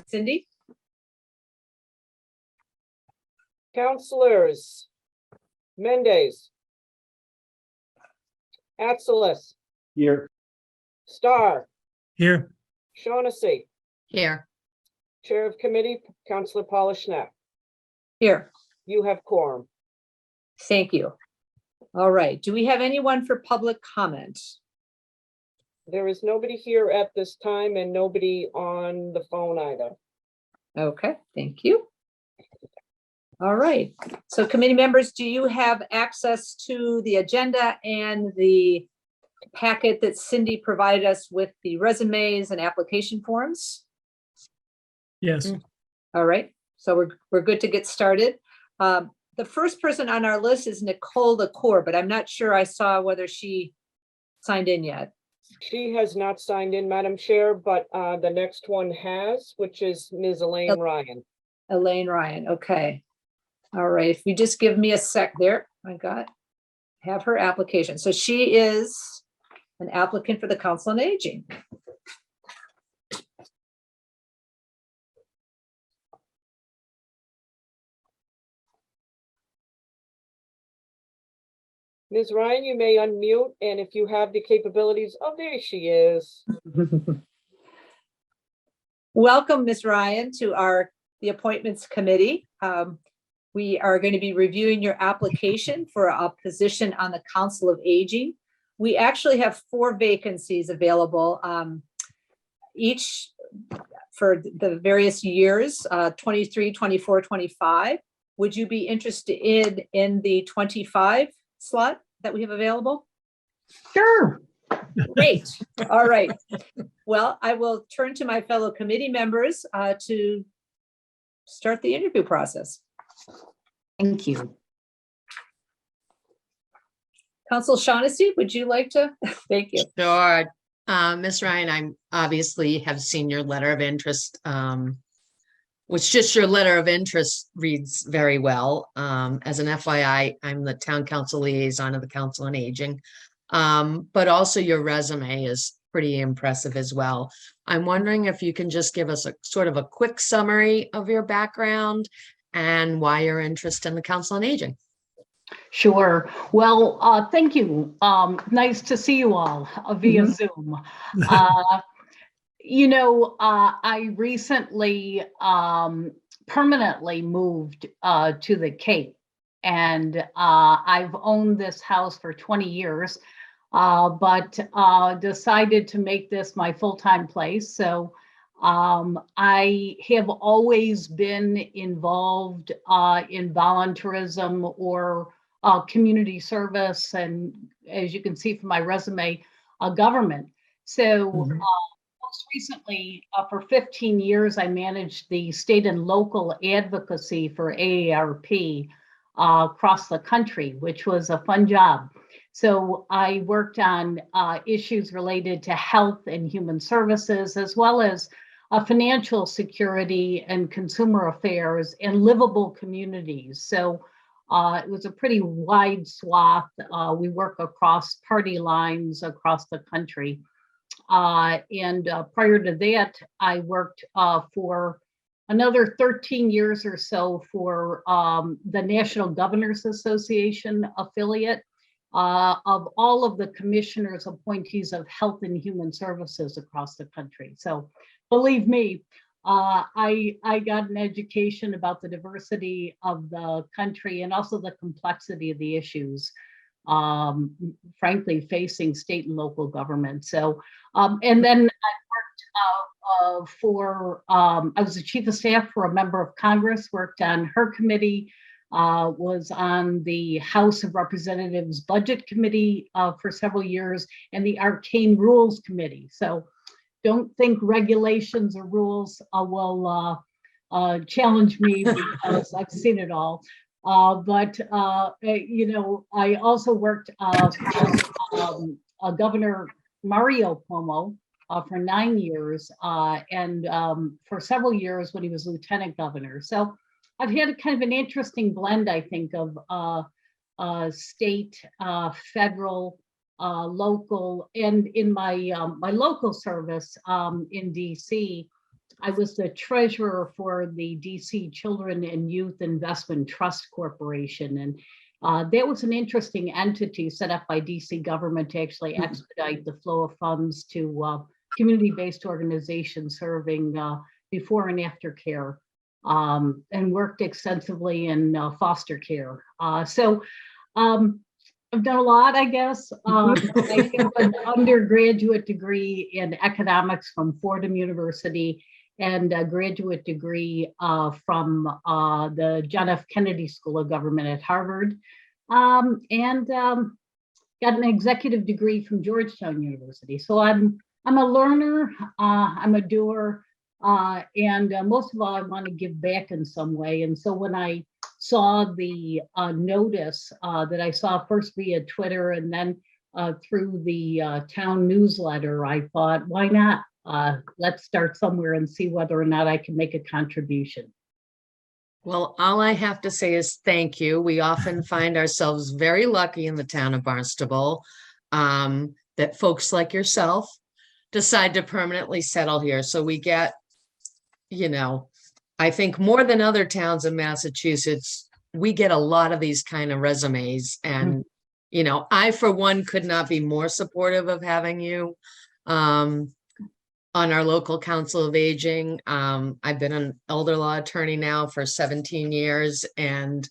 Cindy? Councilors Mendez, Atsalas, Here. Starr, Here. Shaughnessy, Here. Chair of Committee, Councilor Paula Schnapp. Here, You have quorum. thank you. All right, do we have anyone for public comment? There is nobody here at this time and nobody on the phone either. Okay, thank you. All right, so committee members, do you have access to the agenda and the packet that Cindy provided us with the resumes and application forms? Yes. All right, so we're good to get started. The first person on our list is Nicole LaCour, but I'm not sure I saw whether she signed in yet. She has not signed in, Madam Chair, but the next one has, which is Ms. Elaine Ryan. Elaine Ryan, okay. All right, if you just give me a sec there, have her application. So she is an applicant for the Council on Aging. Ms. Ryan, you may unmute, and if you have the capabilities, oh, there she is. Welcome, Ms. Ryan, to the Appointments Committee. We are going to be reviewing your application for a position on the Council of Aging. We actually have 4 vacancies available, each for the various years, 23, 24, 25. Would you be interested in the 25 slot that we have available? Sure. Great. All right. Well, I will turn to my fellow committee members to start the interview process. Thank you. Council Shaughnessy, would you like to? Thank you. Sure. Ms. Ryan, I obviously have seen your letter of interest, which just your letter of interest reads very well. As an FYI, I'm the town council liaison of the Council on Aging, but also your resume is pretty impressive as well. I'm wondering if you can just give us a sort of a quick summary of your background and why you're interested in the Council on Aging. Sure. Well, thank you. Nice to see you all via Zoom. I recently permanently moved to the Cape, and I've owned this house for 20 years, but decided to make this my full-time place. So I have always been involved in volunteerism or community service, and as you can see from my resume, government. So most recently, for 15 years, I managed the state and local advocacy for AARP across the country, which was a fun job. So I worked on issues related to health and human services, as well as financial security and consumer affairs and livable communities. So it was a pretty wide swath. We work across party lines across the country. And prior to that, I worked for another 13 years or so for the National Governors Association affiliate of all of the commissioners appointees of health and human services across the country. So believe me, I got an education about the diversity of the country and also the complexity of the issues, frankly, facing state and local government. So, and then I worked I was the chief of staff for a member of Congress, worked on her committee, was on the House of Representatives Budget Committee for several years, and the Arcane Rules Committee. So don't think regulations or rules will challenge me, because I've seen it all. But I also worked for Governor Mario Cuomo for 9 years, and for several years when he was lieutenant governor. So I've had a kind of an interesting blend, I think, of state, federal, local, and in my my local service in DC, I was the treasurer for the DC Children and Youth Investment Trust Corporation. And that was an interesting entity set up by DC government to actually expedite the flow of funds to community-based organizations serving before and after care, and worked extensively in foster care. I've done a lot, I guess. I have an undergraduate degree in economics from Fordham University and a graduate degree from the John F. Kennedy School of Government at Harvard, and got an executive degree from Georgetown University. So I'm a learner, I'm a doer, and most of all, I want to give back in some way. And so when I saw the notice that I saw first via Twitter and then through the town newsletter, I thought, why not? Let's start somewhere and see whether or not I can make a contribution. Well, all I have to say is thank you. We often find ourselves very lucky in the town of Barnstable that folks like yourself decide to permanently settle here. So we get, you know, I think more than other towns in Massachusetts, we get a lot of these kind of resumes. And, you know, I, for one, could not be more supportive of having you on our local council of aging. I've been an elder law attorney now for 17 years, and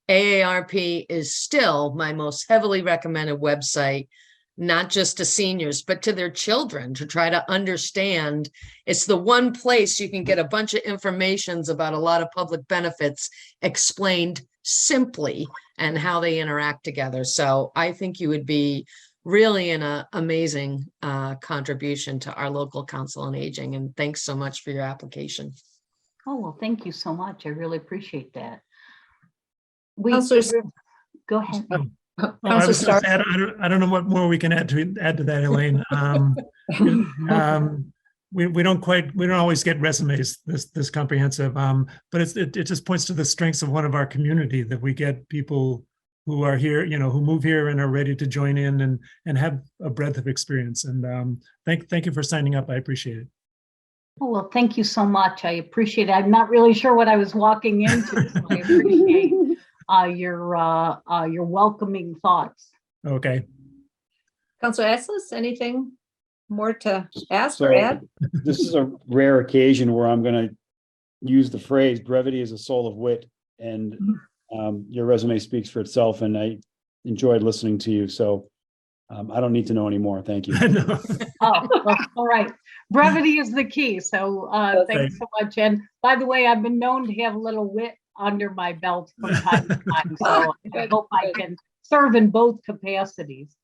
AARP is still my most heavily recommended website, not just to seniors, but to their children, to try to understand. It's the one place you can get a bunch of information about a lot of public benefits explained simply and how they interact together. So I think you would be really an amazing contribution to our local council on aging. And thanks so much for your application. Oh, well, thank you so much. I really appreciate that. Councilor- Go ahead. Well, I was Councilor just add, I don't know what more we can add to that, Elaine. We don't always get resumes this comprehensive, but it just points to the strengths of one of our community, that we get people who are here, you know, who move here and are ready to join in and have a breadth of experience. And thank you for signing up. I appreciate it. Oh, well, thank you so much. I appreciate it. I'm not really sure what I was walking into, so I appreciate your welcoming thoughts. Okay. Councilor Atlas, anything more to ask So or add? this is a rare occasion where I'm going to use the phrase brevity is a soul of wit, and your resume speaks for itself, and I enjoyed listening to you. So I don't need to know anymore. Thank you. Oh, well, all right. Brevity is the key. So thanks so much. And by the way, I've been known to have a little wit under my belt from time to time. So I hope I can serve in both capacities.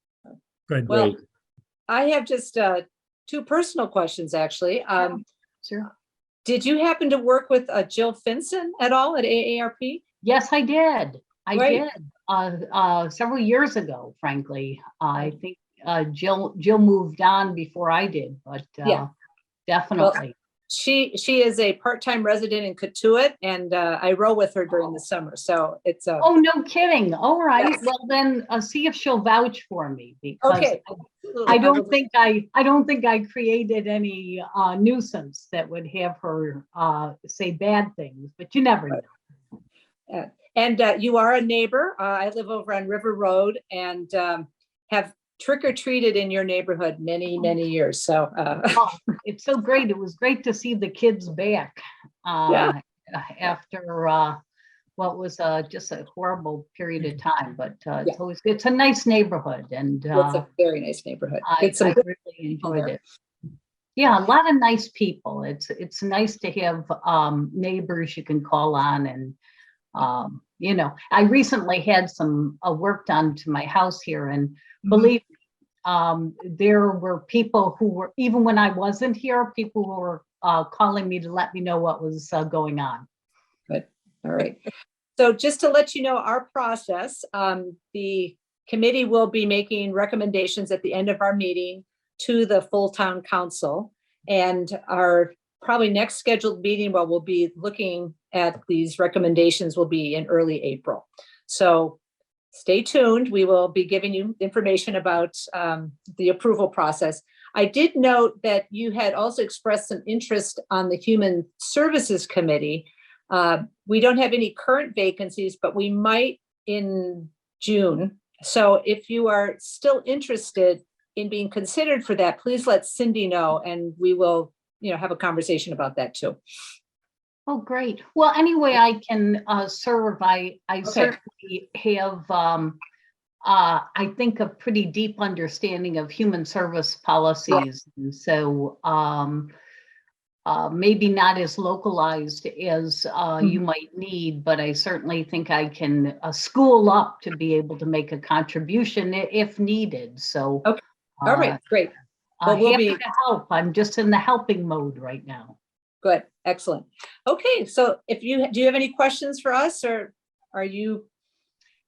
Good. Well, Great. I have just two personal questions, actually. Sure. Did you happen to work with Jill Finson at all at AARP? Yes, I did. I Great. did several years ago, frankly. I think Jill moved on before I did, but Yeah. definitely. She is a part-time resident in Katuitt, and I row with her during the summer. So it's Oh, no kidding. All right. Yes. Well, then see if she'll vouch for me, because okay. I don't think I created any nuisance that would have her say bad things, but you never know. And you are a neighbor. I live over on River Road and have trick-or-treated in your neighborhood many years. So Oh, it's so great. It was great to see the kids back Yeah. after what was just a horrible period of time. But it's a nice neighborhood, and it's a very nice neighborhood. I really enjoyed it. Yeah, a lot of nice people. It's nice to have neighbors you can call on, and you know, I recently had some work done to my house here, and believe me, there were people who were, even when I wasn't here, people who were calling me to let me know what was going on. Good. All right. So just to let you know our process, the committee will be making recommendations at the end of our meeting to the full town council, and our probably next scheduled meeting where we'll be looking at these recommendations will be in early April. So stay tuned. We will be giving you information about the approval process. I did note that you had also expressed some interest on the Human Services Committee. We don't have any current vacancies, but we might in June. So if you are still interested in being considered for that, please let Cindy know, and we will, have a conversation about that too. Oh, great. Well, anyway, I can serve. I certainly have, I think, a pretty deep understanding of human service policies. And so maybe not as localized as you might need, but I certainly think I can school up to be able to make a contribution if needed. So, Okay. All right, great. Well, we'll happy be to help. I'm just in the helping mode right now. good. Excellent. Okay, so do you have any questions for us, or are you?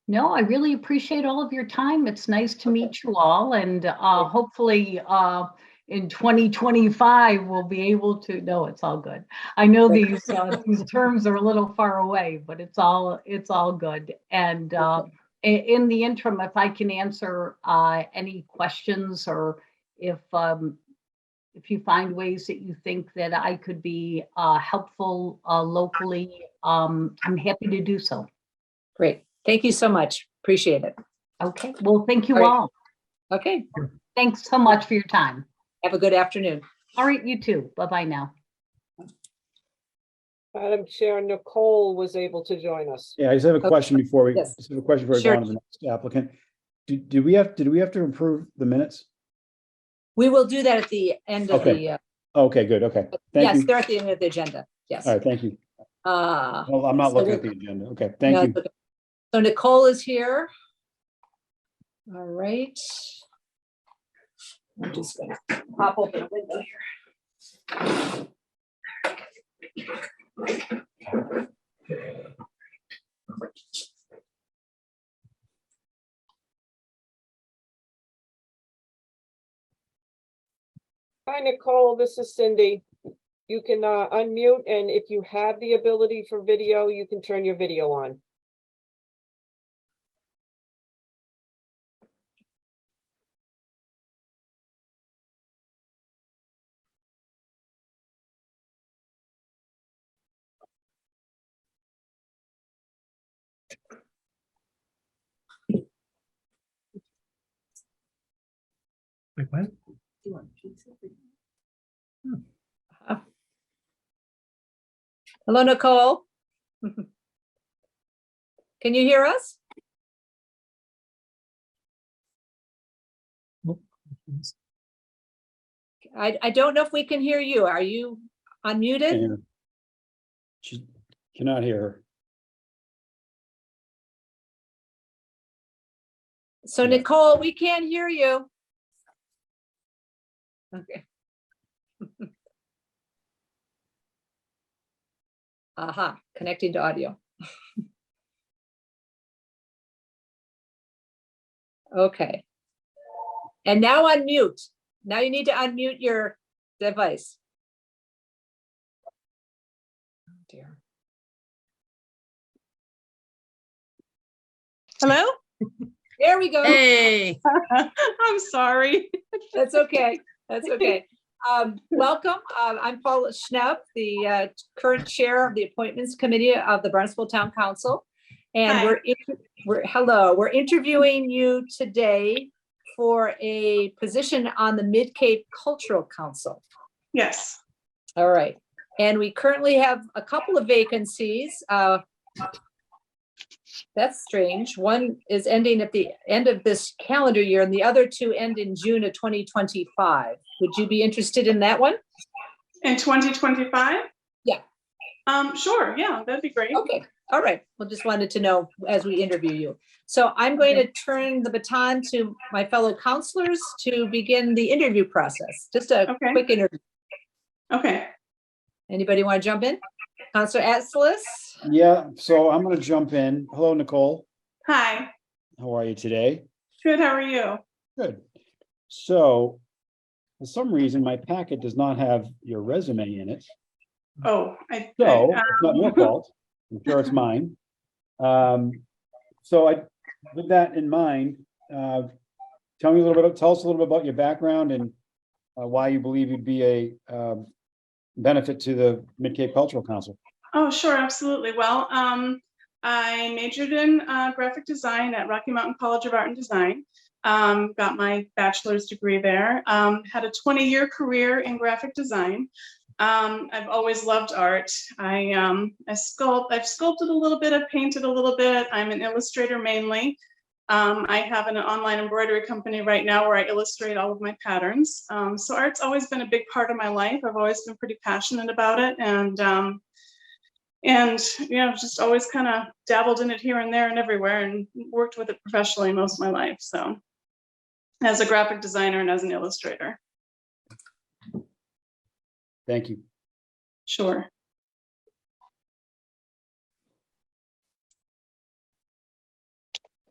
No, I really appreciate all of your time. It's nice to meet you all, and hopefully in 2025 we'll be able to. No, it's all good. I know these terms are a little far away, but it's all good. And in the interim, if I can answer any questions, or if you find ways that you think that I could be helpful locally, I'm happy to do so. Great. Thank you so much. Appreciate it. Okay. Well, thank you All right. all. Okay. Thanks so much for your time. Have a good afternoon. All right, you too. Bye-bye now. Madam Chair, Nicole was able to join us. Yeah, I just have a question before we, Yes. just have a question before we go Sure. on to the next applicant. Did we have to approve the minutes? We will do that at the end of Okay. the, Okay, good. Okay. Thank yes, you. they're at the end of the agenda. Yes. All right, thank you. Well, I'm not so looking at the agenda. Okay, thank no, you. it's okay. So Nicole is here. All right. I'm just gonna pop open a window here. Hi, Nicole, this is Cindy. You can unmute, and if you have the ability for video, you can turn your video on. Like what? Hello, Nicole. Can you hear us? I don't know if we can hear you. Are you unmuted? And she cannot hear her. So Yeah. Nicole, we can't hear you. Okay. Aha, connecting to audio. Okay. And now unmute. Now you need to unmute your device. Oh dear. Hello? There we go. Hey, I'm sorry. That's okay. That's okay. Welcome. I'm Paula Schnepp, the current chair of the Appointments Committee of the Barnstable Town Council. And Hi. we're interviewing you today for a position on the Mid-Cape Cultural Council. Yes. All right. And we currently have a couple of vacancies. That's strange. One is ending at the end of this calendar year, and the other two end in June of 2025. Would you be interested in that one? In 2025? Yeah. Sure. Yeah, that'd be great. Okay. All right. Well, just wanted to know as we interview you. So I'm going to turn the baton to my fellow counselors to begin the interview process. Just a Okay. quick interview. Okay. Anybody want to jump in? Counselor Atlas? Yeah, so I'm gonna jump in. Hello, Nicole. Hi. How are you today? Good. How are you? Good. So, for some reason, my packet does not have your resume in it. Oh, So it's not your fault. I'm sure it's mine. So with that in mind, tell us a little bit about your background and why you believe you'd be a benefit to the Mid-Cape Cultural Council. Oh, sure, absolutely. Well, I majored in graphic design at Rocky Mountain College of Art and Design. Got my bachelor's degree there. Had a 20-year career in graphic design. I've always loved art. I've sculpted a little bit, I've painted a little bit. I'm an illustrator mainly. I have an online embroidery company right now where I illustrate all of my patterns. So art's always been a big part of my life. I've always been pretty passionate about it, and you know, just always kind of dabbled in it here and there and everywhere, and worked with it professionally most of my life. So as a graphic designer and as an illustrator. Thank you. Sure.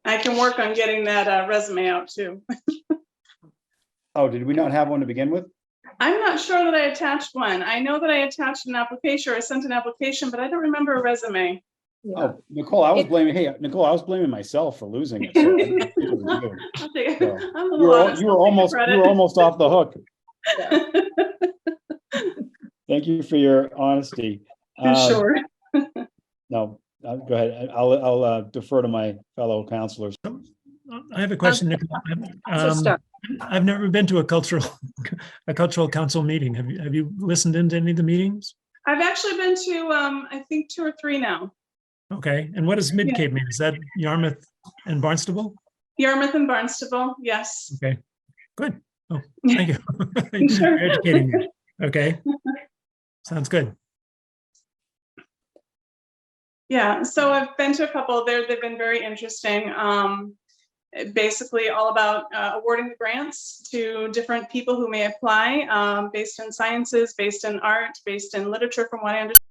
I can work on getting that resume out too. Oh, did we not have one to begin with? I'm not sure that I attached one. I know that I attached an application, or I sent an application, but I don't remember a resume. Yeah. Oh, Nicole, I was blaming, hey, Nicole, I was blaming myself for losing it. So I didn't think it was you. I'll take it. So, I'm a little honest. You were I'll take the almost credit. off the hook. Yeah. Thank you for your honesty. Sure. No, go ahead. I'll defer to my fellow counselors. I have a question, Nick. So start. I've never been to a cultural council meeting. Have you listened into any of the meetings? I've actually been to, I think 2 or 3 now. Okay, and what does Mid-Cape mean? Is that Yarmouth and Barnstable? Yarmouth and Barnstable, yes. Okay, good. Oh, thank you. You're educating me. Okay, sounds good. Yeah, so I've been to a couple there. They've been very interesting. Basically all about awarding the grants to different people who may apply, based in sciences, based in art, based in literature, from what I understand.